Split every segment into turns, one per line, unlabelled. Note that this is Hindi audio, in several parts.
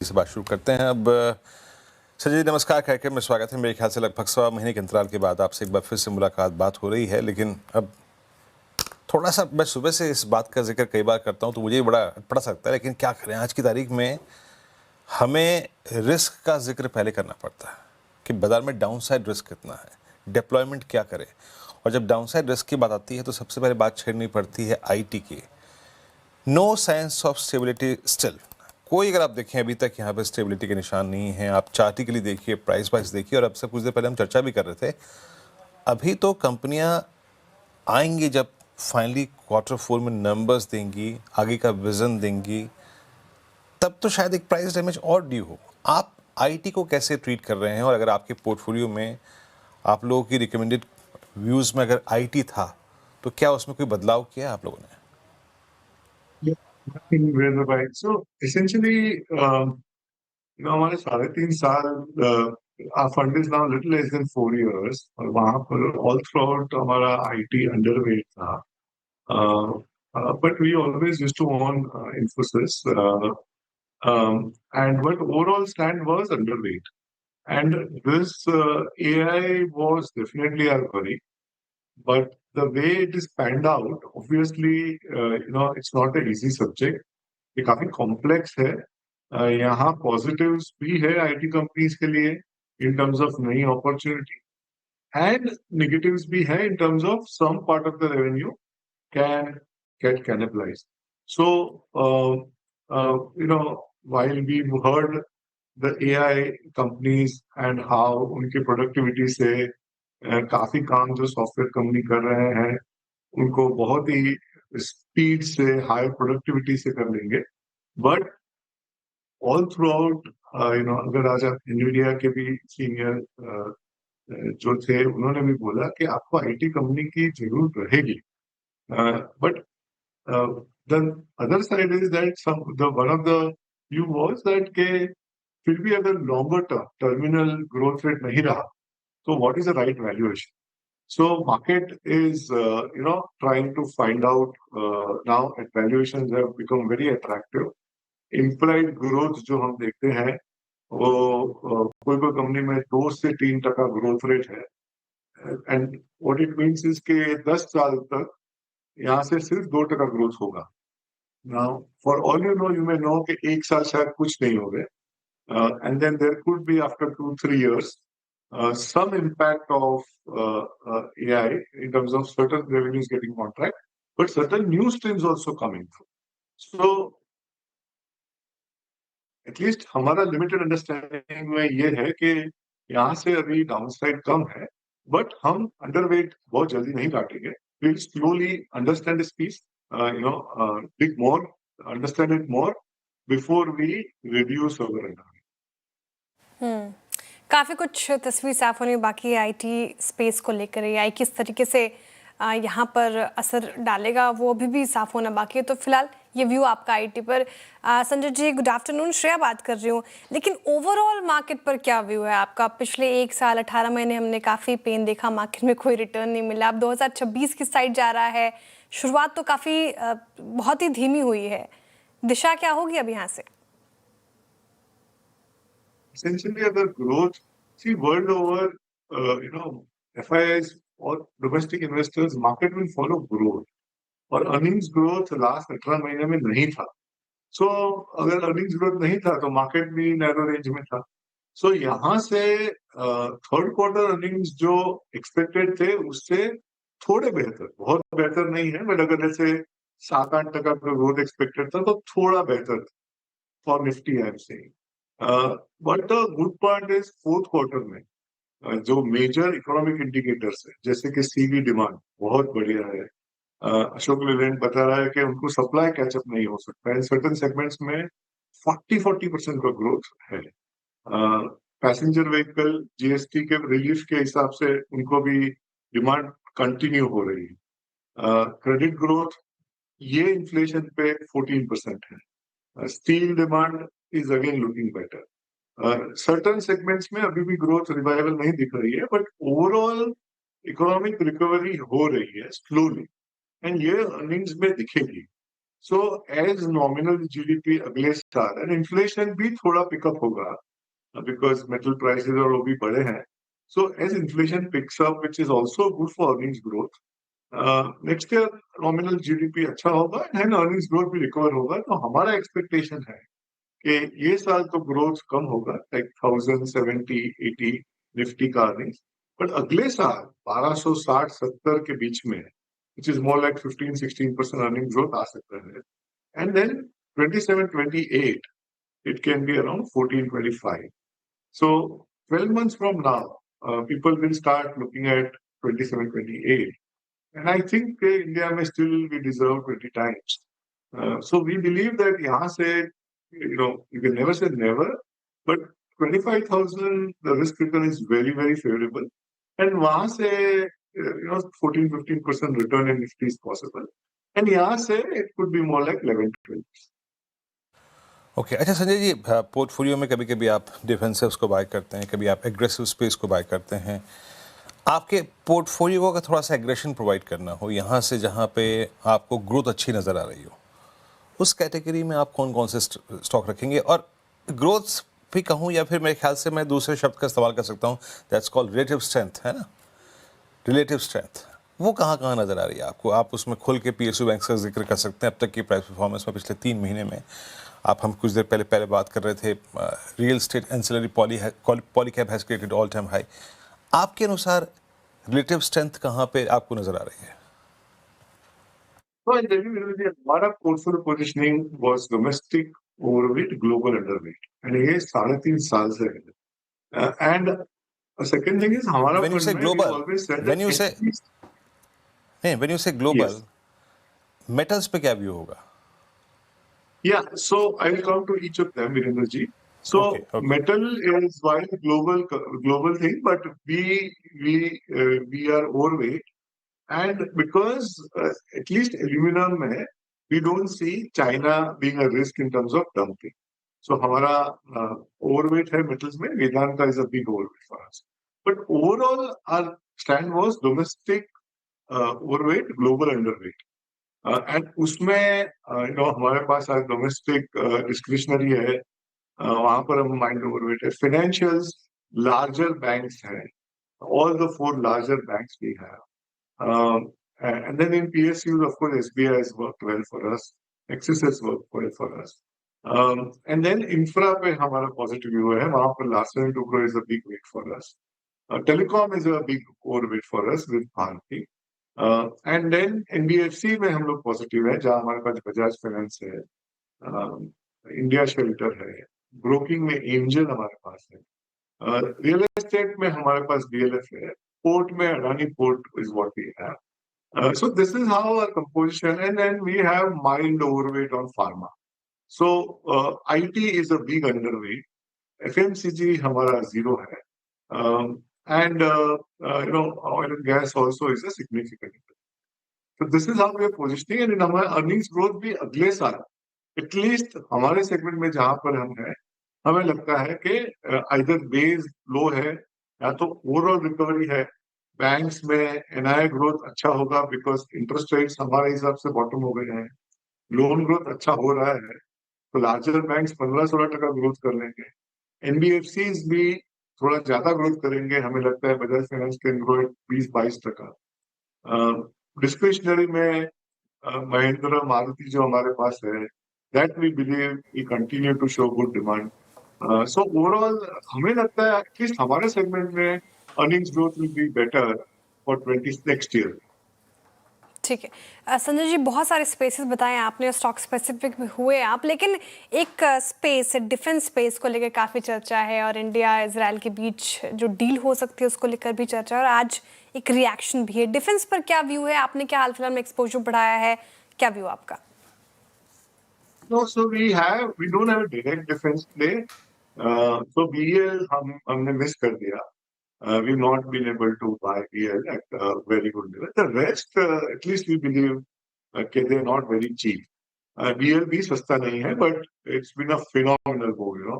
से बात शुरू करते हैं अब। संजय जी नमस्कार, कार्यक्रम में स्वागत है। मेरे ख्याल से लगभग 1.25 महीने के अंतराल के बाद आपसे एक बार फिर से मुलाकात बात हो रही है, लेकिन अब थोड़ा सा मैं सुबह से इस बात का जिक्र कई बार करता हूं तो मुझे बड़ा अटपटा सा लगता है, लेकिन क्या करें, आज की तारीख में हमें रिस्क का जिक्र पहले करना पड़ता है कि बाजार में डाउनसाइड रिस्क कितना है, डिप्लॉयमेंट क्या करें। और जब डाउनसाइड रिस्क की बात आती है तो सबसे पहले बात छेड़नी पड़ती है आईटी की। No science of stability still. कोई अगर आप देखें अभी तक यहाँ पे स्टेबिलिटी के निशान नहीं है। आप चार्टिकली देखिए, प्राइस वाइज देखिए, और अब से कुछ देर पहले हम चर्चा भी कर रहे थे, अभी तो कंपनियां आएंगी जब फाइनली Q4 में नंबर्स देंगी, आगे का विजन देंगी, तब तो शायद एक प्राइस डैमेज और ड्यू हो। आप आईटी को कैसे ट्रीट कर रहे हैं, और अगर आपके पोर्टफोलियो में आप लोगों की रिकमेंडेड व्यूज में अगर आईटी था तो क्या उसमें कोई बदलाव किया है आप लोगों ने?
Yeah, nothing really right. So essentially, हमारे 3.5 साल our fund is now little less than 4 years और वहाँ पर all throughout हमारा IT underweight था. But we always used to own Infosys and but overall stand was underweight. And this AI was definitely our worry. But the way it is panned out, obviously, it's not an easy subject. ये काफी कॉम्प्लेक्स है. यहाँ पॉजिटिव्स भी है आईटी कंपनीज के लिए इन टर्म्स ऑफ नई अपॉर्चुनिटी एंड नेगेटिव्स भी है in terms of some part of the revenue can get cannibalized. So while we heard the AI companies and how उनकी प्रोडक्टिविटी से काफी काम जो सॉफ्टवेयर कंपनी कर रहे हैं उनको बहुत ही स्पीड से हाई प्रोडक्टिविटी से कर लेंगे. बट ऑल थ्रू आउट अगर आज आप एनवीडिया के भी सीनियर जो थे उन्होंने भी बोला कि आपको आईटी कंपनी की जरूरत रहेगी. But the other side is that one of the view was that के फिर भी अगर longer term terminal growth rate नहीं रहा तो what is the right valuation. So market is, trying to find out now at valuations have become very attractive. Implied growth जो हम देखते हैं वो कोई कोई कंपनी में 2 से 3% ग्रोथ रेट है. And what it means is के 10 साल तक यहाँ से सिर्फ 2% ग्रोथ होगा. Now for all you may know कि एक साल शायद कुछ नहीं हो गए. And then there could be after 2-3 years some impact of AI in terms of certain revenues getting contract, but certain new streams also coming through. So at least हमारा limited understanding में ये है कि यहाँ से अभी downside कम है, but हम underweight बहुत जल्दी नहीं काटेंगे. We'll slowly understand this piece, dig more, understand it more before we reduce our underweight.
काफ़ी कुछ तस्वीर साफ होनी बाकी है आईटी स्पेस को लेकर. एआई किस तरीके से यहाँ पर असर डालेगा वो अभी भी साफ होना बाकी है. तो फिलहाल ये व्यू आपका आईटी पर. संजय जी गुड आफ्टरनून, श्रेया बात कर रही हूँ. लेकिन ओवरऑल मार्केट पर क्या व्यू है आपका? पिछले 1 साल 18 महीने हमने काफ़ी पेन देखा, मार्केट में कोई रिटर्न नहीं मिला. अब 2026 की साइड जा रहा है. शुरुआत तो काफ़ी बहुत ही धीमी हुई है. दिशा क्या होगी अब यहाँ से?
Essentially, अगर growth, see world over, FIIs or domestic investors, market will follow growth. और earnings growth last 18 महीने में नहीं था. So अगर earnings growth नहीं था तो market भी narrow range में था. So यहाँ से third quarter earnings जो expected थे उससे थोड़े बेहतर, बहुत बेहतर नहीं है, but अगर जैसे 7-8% का growth expected था तो थोड़ा बेहतर for Nifty I am saying. But the good part is fourth quarter में जो मेजर इकोनॉमिक इंडिकेटर्स है जैसे कि सीवी डिमांड बहुत बढ़िया है. अशोक लेलैंड बता रहा है कि उनको सप्लाई कैचअप नहीं हो सकता है. सर्टेन सेगमेंट्स में 40% का ग्रोथ है. पैसेंजर व्हीकल जीएसटी के रिलीफ के हिसाब से उनको भी डिमांड कंटिन्यू हो रही है. क्रेडिट ग्रोथ ये इन्फ्लेशन पे 14% है. Steel demand is again looking better. Certain segments में अभी भी growth revival नहीं दिख रही है, but overall economic recovery हो रही है slowly, and ये earnings में दिखेगी. सो एज नॉमिनल जीडीपी अगले साल एंड इन्फ्लेशन भी थोड़ा पिकअप होगा because metal prices और वो भी बढ़े हैं. So as inflation picks up, which is also good for earnings growth, next year nominal GDP अच्छा होगा and earnings growth भी recover होगा. तो हमारा expectation है कि ये साल तो growth कम होगा, like 1070-80 निफ्टी का earnings, but अगले साल 1260-70 के बीच में, which is more like 15-16% earnings growth आ सकता है. And then 27-28, it can be around 14-25. So 12 months from now, people will start looking at 27-28. And I think India may still be deserved 20 times. So we believe that यहाँ से, you can never say never, but 25,000, the risk return is very, very favorable. And वहाँ से, 14-15% return in Nifty is possible. And यहाँ से, it could be more like 11-12%.
Okay अच्छा संजय जी, पोर्टफोलियो में कभी कभी आप डिफेंसिव्स को बाय करते हैं, कभी आप एग्रेसिव स्पेस को बाय करते हैं. आपके पोर्टफोलियो को अगर थोड़ा सा एग्रेशन प्रोवाइड करना हो यहाँ से जहाँ पे आपको ग्रोथ अच्छी नज़र आ रही हो, उस कैटेगरी में आप कौन कौन से स्टॉक रखेंगे? और ग्रोथ भी कहूँ या फिर मेरे ख्याल से मैं दूसरे शब्द का इस्तेमाल कर सकता हूँ, दैट्स कॉल्ड रिलेटिव स्ट्रेंथ, है ना, रिलेटिव स्ट्रेंथ, वो कहाँ कहाँ नज़र आ रही है आपको? आप उसमें खुल के पीएसयू बैंक का जिक्र कर सकते हैं. अब तक की प्राइस परफॉर्मेंस में पिछले 3 महीने में आप, हम कुछ देर पहले बात कर रहे थे, real estate ancillary Polycab has created all time high. आपके अनुसार रिलेटिव स्ट्रेंथ कहाँ पे आपको नज़र आ रही है?
तो हमारा portfolio positioning was domestic overweight, global underweight, and ये 3.5 साल से है. एंड सेकंड थिंग इज हमारा
When you say
फंड में we
global,
always said
when
that
you say नहीं, when you say global,
yes,
metals पे क्या व्यू होगा?
yeah, so I will come to each of them, Virendra ji. So
Okay, okay.
metal is while global thing, but we are overweight, and because at least aluminum में we don't see China being a risk in terms of dumping. So हमारा overweight है metals में. Vedanta is a big overweight for us. But overall our stand was domestic overweight, global underweight. And उसमें हमारे पास आज डोमेस्टिक डिस्क्रिशनरी है, वहां पर हम माइंड ओवरवेट है. फाइनेंशियल्स लार्जर बैंक्स हैं, all the 4 larger banks we have. And then in PSUs, of course, SBI has worked well for us. Axis has worked well for us. And then infra पे हमारा positive view है. वहाँ पर Larsen & Toubro is a big weight for us. Telecom is a big overweight for us with Bharti. And then NBFC में हम लोग पॉजिटिव है, जहां हमारे पास बजाज फाइनेंस है, इंडिया शेल्टर है, ब्रोकिंग में एंजल हमारे पास है, रियल एस्टेट में हमारे पास डीएलएफ है, पोर्ट में Adani port is what we have. So this is how our composition, and then we have mild overweight on pharma. So IT is a big underweight, FMCG हमारा 0 है, and oil and gas also is a significant. So this is how we are positioning, and in हमारा earnings growth भी अगले साल at least हमारे सेगमेंट में जहां पर हम हैं, हमें लगता है कि either बेस लो है या तो ओवरऑल रिकवरी है. बैंक्स में एनआई ग्रोथ अच्छा होगा बिकॉज इंटरेस्ट रेट्स हमारे हिसाब से बॉटम हो गए हैं. लोन ग्रोथ अच्छा हो रहा है, तो लार्जर बैंक्स 15-16% ग्रोथ कर लेंगे. एनबीएफसीज भी थोड़ा ज्यादा ग्रोथ करेंगे, हमें लगता है Bajaj Finance can grow 20-22%. Discretionary में महिंद्रा मारुति जो हमारे पास है, that we believe we continue to show good demand. So overall हमें लगता है एटलीस्ट हमारे सेगमेंट में earnings growth will be better for 20 next year.
ठीक है संजय जी, बहुत सारे स्पेसेस बताए आपने, स्टॉक स्पेसिफिक भी हुए आप, लेकिन एक स्पेस डिफेंस स्पेस को लेकर काफ़ी चर्चा है, और इंडिया इजराइल के बीच जो डील हो सकती है उसको लेकर भी चर्चा है, और आज एक रिएक्शन भी है. डिफेंस पर क्या व्यू है? आपने क्या हाल फिलहाल में एक्सपोजर बढ़ाया है, क्या व्यू आपका?
No, so we don't have a direct defense play. So BL हमने मिस कर दिया. We've not been able to buy BL at a very good level. The rest, at least we believe, they're not very cheap. BL भी सस्ता नहीं है, but it's been a phenomenal move.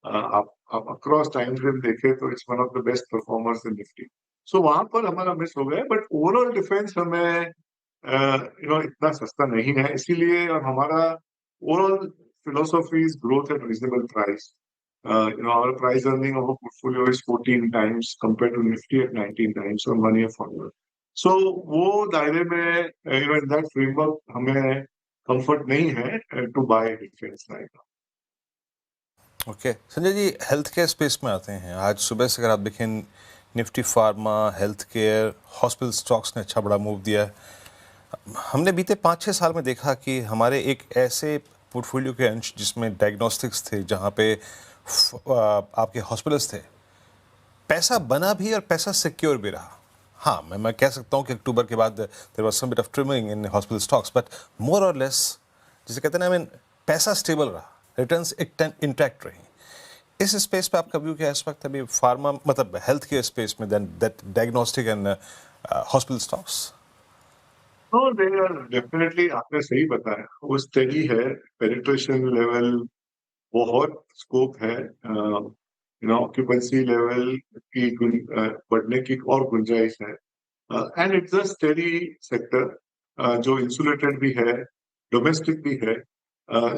आप across time frame देखें तो it's one of the best performers in Nifty. So वहां पर हमारा मिस हो गया, but overall defense हमें इतना सस्ता नहीं है, इसीलिए और हमारा overall philosophy is growth at reasonable price. Our price earning of a portfolio is 14 times compared to Nifty at 19 times on 1 year forward. So वो दायरे में in that framework हमें comfort नहीं है to buy defense right now.
Okay Sanjay ji, health care space में आते हैं। आज सुबह से अगर आप देखें, Nifty pharma, health care, hospital stocks ने अच्छा बड़ा मूव दिया है। हमने बीते 5-6 साल में देखा कि हमारे एक ऐसे पोर्टफोलियो के अंश जिसमें डायग्नोस्टिक्स थे, जहाँ पे आपके हॉस्पिटल्स थे, पैसा बना भी और पैसा सिक्योर भी रहा। हाँ, मैं कह सकता हूँ कि अक्टूबर के बाद there was some bit of trimming in hospital stocks, but more और लेस जिसे कहते हैं ना, पैसा स्टेबल रहा, रिटर्न्स इंटैक्ट रही। इस स्पेस पे आपका व्यू क्या है इस वक्त? अभी फार्मा मतलब हेल्थ केयर स्पेस में, then that diagnostic and hospital stocks.
No, they are definitely, आपने सही बताया, वो स्टेडी है, पेनिट्रेशन लेवल बहुत स्कोप है, ऑक्यूपेंसी लेवल की बढ़ने की और गुंजाइश है, and it's a steady sector जो इंसुलेटेड भी है, डोमेस्टिक भी है,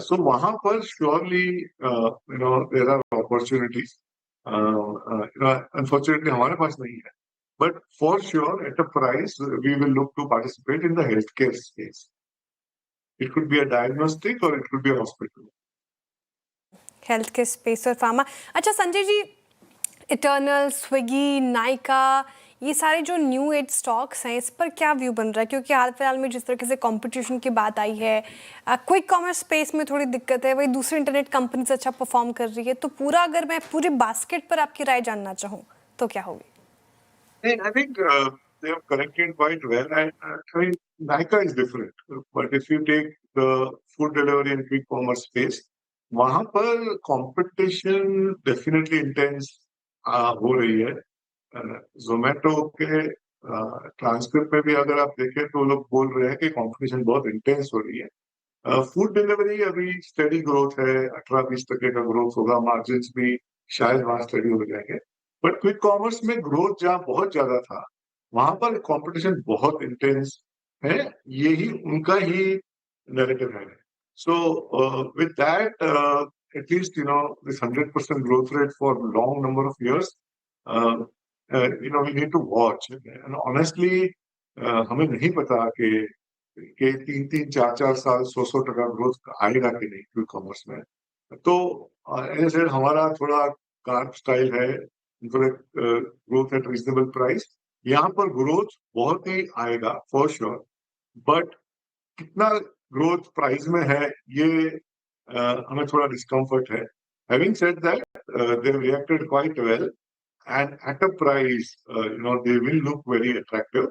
सो वहां पर surely there are opportunities, unfortunately हमारे पास नहीं है, but for sure at a price we will look to participate in the healthcare space. It could be a diagnostic or it could be a hospital.
Health care space और फार्मा। अच्छा संजय जी, इटर्नल, स्विगी, नाइका, ये सारे जो न्यू एज स्टॉक्स हैं, इस पर क्या व्यू बन रहा है? क्योंकि हाल फिलहाल में जिस तरीके से कंपटीशन की बात आई है, क्विक कॉमर्स स्पेस में थोड़ी दिक्कत है, वही दूसरी इंटरनेट कंपनीज अच्छा परफॉर्म कर रही है, तो पूरा अगर मैं पूरे बास्केट पर आपकी राय जानना चाहूँ तो क्या होगी?
I think they have corrected quite well. I mean, Nykaa is different, but if you take the food delivery and quick commerce space, वहां पर competition definitely intense हो रही है। जोमेटो के ट्रांसक्रिप्ट में भी अगर आप देखें तो लोग बोल रहे हैं कि कंपटीशन बहुत इंटेंस हो रही है। फूड डिलीवरी अभी स्टेडी ग्रोथ है, 18-20% का ग्रोथ होगा, मार्जिन भी शायद वहां स्टेडी हो जाएंगे, बट क्विक कॉमर्स में ग्रोथ जहां बहुत ज्यादा था, वहां पर कंपटीशन बहुत इंटेंस है, यही उनका ही नैरेटिव है। So with that at least this 100% growth rate for long number of years, we need to watch, and honestly हमें नहीं पता कि 3-3, 4-4 साल 100% ग्रोथ आएगा कि नहीं क्विक कॉमर्स में। तो ऐसे हमारा थोड़ा कार्प स्टाइल है, ग्रोथ एट रीजनेबल प्राइस, यहाँ पर ग्रोथ बहुत ही आएगा फॉर श्योर, बट कितना ग्रोथ प्राइस में है ये हमें थोड़ा डिस्कम्फर्ट है। Having said that, they reacted quite well, and at a price, they will look very attractive,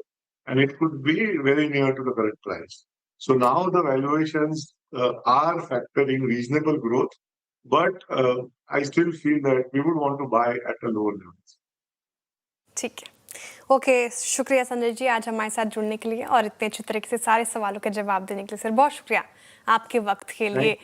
and it could be very near to the current price. So now the valuations are factoring reasonable growth, but I still feel that we would want to buy at a lower level.
ठीक है, ओके, शुक्रिया संजय जी आज हमारे साथ जुड़ने के लिए और इतने अच्छे तरीके से सारे सवालों के जवाब देने के लिए। सर बहुत शुक्रिया आपके वक्त के लिए।